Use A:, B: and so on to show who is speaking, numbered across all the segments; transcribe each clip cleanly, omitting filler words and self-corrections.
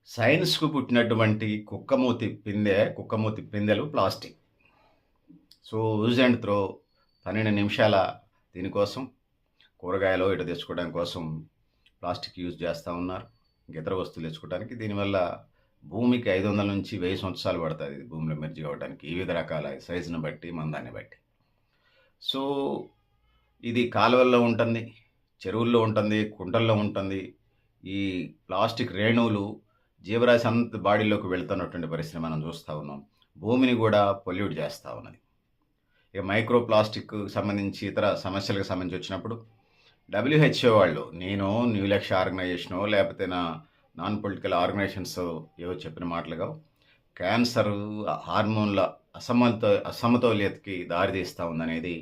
A: సైన్స్‌కు పుట్టినటువంటి కుక్కమూతి పిందెలు plastic. So, use and throw 12 నిమిషాల దీనికోసం కూరగాయలో ఇటు తెచ్చుకోవడం కోసం ప్లాస్టిక్ యూజ్ చేస్తా ఉన్నారు. ఇతర వస్తువులు తెచ్చుకోవడానికి. దీనివల్ల భూమికి 500 నుంచి 1000 సంవత్సరాలు పడతది భూమిలో మెర్జ్ కావడానికి. వివిధ రకాల సైజుని బట్టి, మందాన్ని బట్టి. సో, ఇది కాలువల్లో ఉంటుంది, చెరువుల్లో ఉంటుంది, కుంటల్లో ఉంటుంది. ఈ ప్లాస్టిక్ రేణువులు జీవరాశి అంత బాడీలోకి వెళ్తున్నటువంటి పరిస్థితిని మనం చూస్తా ఉన్నాం. భూమిని గూడా పొల్యూట్ చేస్తా ఉన్నది. ఇక మైక్రో ప్లాస్టిక్‌కు సంబంధించి ఇతర సమస్యలకు సంబంధించి వచ్చినప్పుడు డబ్ల్యూహెచ్ఓ వాళ్ళు నేను న్యూ లక్ష్య ఆర్గనైజేషనో లేకపోతే నాన్ పొలిటికల్ ఆర్గనైజేషన్సో ఏవో చెప్పిన మాటలుగా క్యాన్సరు, హార్మోన్ల అసమతౌల్యతకి దారితీస్తా ఉందనేది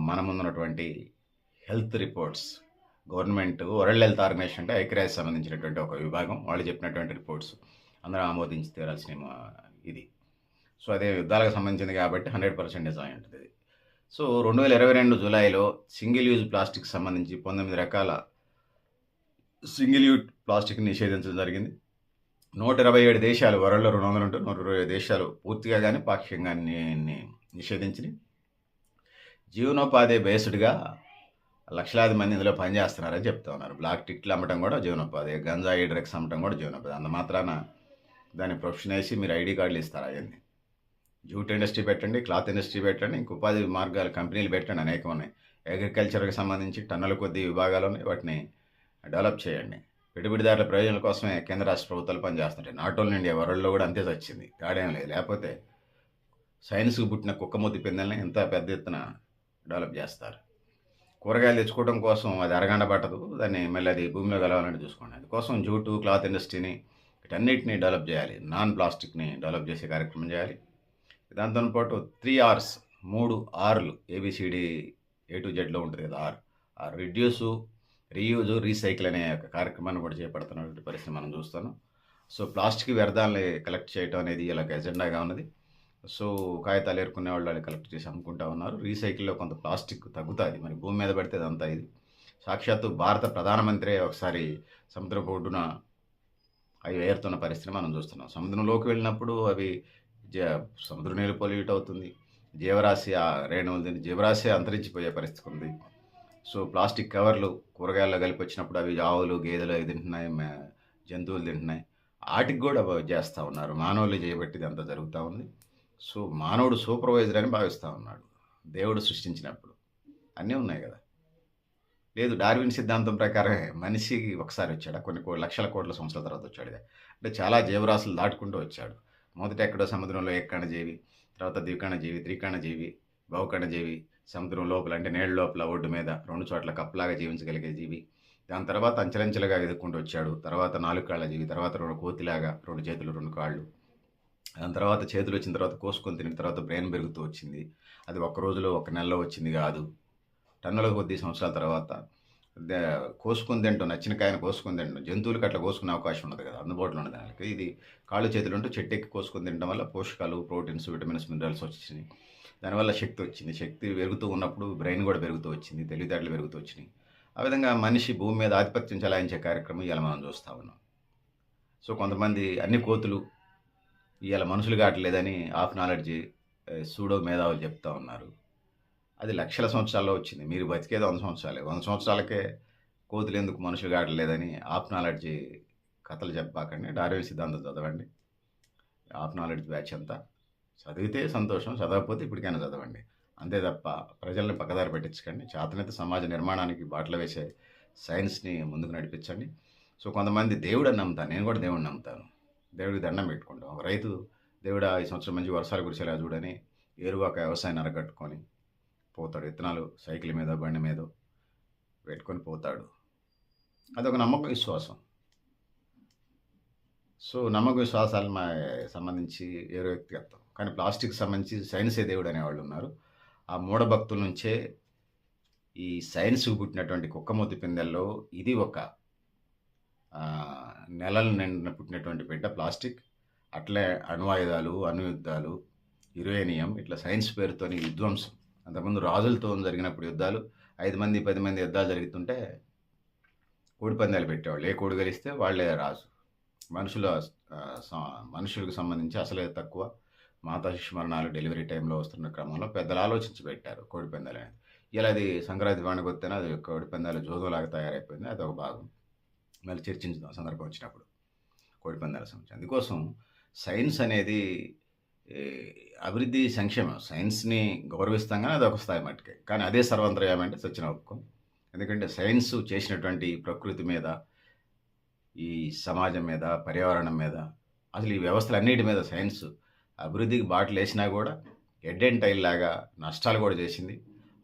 A: మన ముందున్నటువంటి health reports. Government world health organization అంటే ఐక్యరాజ్యకి సంబంధించినటువంటి ఒక విభాగం. వాళ్ళు చెప్పినటువంటి రిపోర్ట్స్ అందరూ ఆమోదించి తీరాల్సిన ఇది. సో, అదే యుద్ధాలకు సంబంధించింది కాబట్టి 100% నిజమై ఉంటది. సో, 2022 జులైలో సింగిల్ యూజ్ ప్లాస్టిక్‌కి సంబంధించి 19 రకాల సింగిల్ యూజ్ ప్లాస్టిక్‌ని నిషేధించడం జరిగింది. 127 దేశాలు వరల్డ్‌లో 200 ఉంటే 120 దేశాలు పూర్తిగా గాని, పాక్షికంగా నిషేధించినయి. జీవనోపాధి బేస్డ్‌గా లక్షలాది మంది ఇందులో పనిచేస్తున్నారని చెప్తా ఉన్నారు. బ్లాక్ టిక్లు అమ్మటం కూడా జీవనోపాధి. గంజాయి, డ్రగ్స్ అమ్మటం కూడా జీవనోపాధి. అంత మాత్రాన దాన్ని ప్రొఫెషన్ ఏసి మీరు ఐడీ కార్డులు ఇస్తారా అయన్నీ? జూట్ ఇండస్ట్రీ పెట్టండి, క్లాత్ ఇండస్ట్రీ పెట్టండి, ఇంక ఉపాధి మార్గాలు కంపెనీలు పెట్టండి, అనేకం ఉన్నాయి. అగ్రికల్చర్‌కి సంబంధించి టన్నుల కొద్దీ విభాగాలు ఉన్నాయి. వాటిని డెవలప్ చేయండి. పెట్టుబడిదారుల ప్రయోజనాల కోసమే కేంద్ర రాష్ట్ర ప్రభుత్వాలు పనిచేస్తుంటాయి. నాట్ ఓన్లీ ఇండియా, వరల్డ్‌లో కూడా అంతే వచ్చింది. తేడా లేదు. లేకపోతే సైన్స్‌కు పుట్టిన కుక్కమూతి పిందెల్ని ఇంత పెద్ద ఎత్తున డెవలప్ చేస్తారు. కూరగాయలు తెచ్చుకోవడం కోసం అది అరగంట పట్టదు. దాన్ని మళ్ళీ అది భూమిలో కలవాలని చూసుకోండి. అందుకోసం జూటు, క్లాత్ ఇండస్ట్రీని వీటన్నిటిని డెవలప్ చేయాలి. నాన్ ప్లాస్టిక్‌ని డెవలప్ చేసే కార్యక్రమం చేయాలి. దాంతో పాటు 3 ఆర్స్ 3 ఆర్‌లు ఏబీసీడీ ఏ టు జెడ్‌లో ఉంటుంది కదా! రిడ్యూసు, రీయూజు, రీసైకిల్ అనే ఒక కార్యక్రమాన్ని కూడా చేపడుతున్నటువంటి పరిస్థితి మనం చూస్తున్నాం. సో, ప్లాస్టిక్ వ్యర్థాలని కలెక్ట్ చేయటం అనేది ఇలాగ ఎజెండాగా ఉన్నది. సో, కాగితాలు ఏరుకునే వాళ్ళు అది కలెక్ట్ చేసి అమ్ముకుంటా ఉన్నారు. రీసైకిల్‌లో కొంత ప్లాస్టిక్ తగ్గుతాది. మరి భూమి మీద పడితే అదంతా ఇది. సాక్షాత్తు భారత ప్రధానమంత్రే ఒకసారి సముద్రపు ఒడ్డున అవి ఏరుతున్న పరిస్థితిని మనం చూస్తున్నాం. సముద్రంలోకి వెళ్ళినప్పుడు అవి సముద్ర నీరు పొల్యూట్ అవుతుంది. జీవరాశి రేణువులు తిని జీవరాశి అంతరించిపోయే పరిస్థితి ఉంది. సో, ప్లాస్టిక్ కవర్లు కూరగాయల్లో కలిపి వచ్చినప్పుడు అవి ఆవులు, గేదెలు అవి తింటున్నాయి, జంతువులు తింటున్నాయి. ఆటికి కూడా చేస్తూ ఉన్నారు. మానవులు చేయబట్టి ఇదంతా జరుగుతూ ఉంది. సో, మానవుడు సూపర్వైజర్ అని భావిస్తూ ఉన్నాడు. దేవుడు సృష్టించినప్పుడు. అన్నీ ఉన్నాయి కదా! లేదు, డార్విన్ సిద్ధాంతం ప్రకారమే మనిషి ఒకసారి వచ్చాడా? కొన్ని లక్షల కోట్ల సంవత్సరాల తర్వాత వచ్చాడు. అంటే చాలా జీవరాశులు దాటుకుంటూ వచ్చాడు. మొదట ఎక్కడో సముద్రంలో ఏకకణజీవి, తర్వాత ద్వికణజీవి, త్రికణజీవి, బహుకణజీవి, సముద్రం లోపల అంటే నీళ్ళ లోపల ఒడ్డు మీద 2 చోట్ల కప్పలాగా జీవించగలిగే జీవి. దాని తర్వాత అంచెలంచెలుగా ఎదుక్కుంటూ వచ్చాడు. తర్వాత 4 కాళ్ళ జీవి, తర్వాత 2 కోతిలాగా 2 చేతులు 2 కాళ్ళు. దాని తర్వాత చేతులు వచ్చిన తర్వాత కోసుకొని తిన్న తర్వాత బ్రెయిన్ పెరుగుతూ వచ్చింది. అది ఒక్క రోజులో, ఒక నెలలో వచ్చింది కాదు. టన్నుల కొద్ది సంవత్సరాల తర్వాత కోసుకొని తింటాం, నచ్చిన కాయను కోసుకొని తింటాం. జంతువులకి అట్లా కోసుకునే అవకాశం ఉండదు కదా, అందుబాటులో ఉండదు దానికి. ఇది కాళ్ళు చేతులు ఉంటూ చెట్టు ఎక్కి కోసుకొని తినడం వల్ల పోషకాలు, ప్రోటీన్స్, విటమిన్స్, మినరల్స్ వచ్చినాయి. దానివల్ల శక్తి వచ్చింది. శక్తి పెరుగుతూ ఉన్నప్పుడు బ్రెయిన్ కూడా పెరుగుతూ వచ్చింది, తెలివితేటలు పెరుగుతూ వచ్చినాయి. ఆ విధంగా మనిషి భూమి మీద ఆధిపత్యం చెలాయించే కార్యక్రమం ఇవాళ మనం చూస్తూ ఉన్నాం. సో, కొంతమంది అన్ని కోతులు ఇవాళ మనుషులు కావట్లేదని ఆఫ్ నాలెడ్జ్ సూడో మేధావులు చెప్తా ఉన్నారు. అది లక్షల సంవత్సరాల్లో వచ్చింది. మీరు బతికేది 100 సంవత్సరాలే. 100 సంవత్సరాలకే కోతులు ఎందుకు మనుషులు కావట్లేదని ఆఫ్ నాలెడ్జ్ కథలు చెప్పాకండి. డార్విన్ సిద్ధాంతం చదవండి. ఆఫ్ నాలెడ్జ్ బ్యాచ్ అంతా. చదివితే సంతోషం, చదవకపోతే ఇప్పటికైనా చదవండి. అంతే తప్ప ప్రజల్ని పక్కదారి పెట్టించకండి. చేతనైతే సమాజ నిర్మాణానికి బాటలు వేసే సైన్స్‌ని ముందుకు నడిపించండి. సో, కొంతమంది దేవుడని నమ్ముతాను. నేను కూడా దేవుడిని నమ్ముతాను. దేవుడికి దండం పెట్టుకుంటాం. ఒక రైతు దేవుడా ఈ సంవత్సరం మంచి వర్షాలు కురిసేలా చూడని ఏరువాక వ్యవసాయాన్ని అరగట్టుకొని పోతాడు. విత్తనాలు సైకిల్ మీదో, బండి మీదో పెట్టుకొని పోతాడు. అదొక నమ్మకం, విశ్వాసం. సో, నమ్మక విశ్వాసాలు సంబంధించి ఎవరో వ్యక్తిగతం. కానీ ప్లాస్టిక్‌కి సంబంధించి సైన్సే దేవుడు అనేవాళ్ళు ఉన్నారు. ఆ మూఢభక్తుల నుంచే ఈ సైన్స్‌కు పుట్టినటువంటి కుక్కమూతి పిందెల్లో ఇది ఒక నెలలు నిండిన పుట్టినటువంటి బిడ్డ ప్లాస్టిక్. అట్లే అణ్వాయుధాలు, అణుయుద్ధాలు, యురేనియం ఇట్లా సైన్స్ పేరుతోని విధ్వంసం. అంతకుముందు రాజులతో జరిగినప్పుడు యుద్ధాలు 5 మంది, 10 మంది యుద్ధాలు జరుగుతుంటే కోడిపందాలు పెట్టేవాళ్ళు. ఏ కోడి గెలిస్తే వాళ్ళే రాజు. మనుషుల మనుషులకు సంబంధించి అసలే తక్కువ. మాతా శిశు మరణాలు డెలివరీ టైంలో వస్తున్న క్రమంలో పెద్దలు ఆలోచించి పెట్టారు కోడిపందాలు అనేది. ఇలా అది సంక్రాంతి పండుగ వస్తేనే అది కోడిపందాలు జోదంలాగా తయారైపోయింది. అదొక భాగం. మళ్ళీ చర్చించుదాం సందర్భం వచ్చినప్పుడు కోడిపందాల సంబంధించి. అందుకోసం సైన్స్ అనేది ఈ అభివృద్ధి సంక్షేమం. సైన్స్‌ని గౌరవిస్తాం గానీ అదొక స్థాయి మట్టుకే. కానీ అదే సర్వంతర్యామి అంటే చచ్చిన ఒప్పుకోం. ఎందుకంటే సైన్స్ చేసినటువంటి ప్రకృతి మీద, ఈ సమాజం మీద, పర్యావరణం మీద, అసలు ఈ వ్యవస్థలన్నిటి మీద సైన్స్ అభివృద్ధికి బాటలేసినా గూడా ఎడ్డెంటైల్‌లాగా నష్టాలు గూడా చేసింది.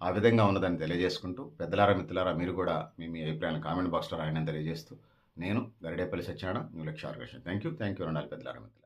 A: ఆ విధంగా ఉన్నదని తెలియజేసుకుంటూ, పెద్దలారా, మిత్రులారా మీరు కూడా మీ అభిప్రాయాలను కామెంట్ బాక్స్‌లో రాయడని తెలియజేస్తూ, నేను గరిడేపల్లి సత్యనారాయణ, న్యూ లక్ష్య ఆర్గనైజేషన్. Thank you. ఉండాలి పెద్దలారా, మిత్రులారా.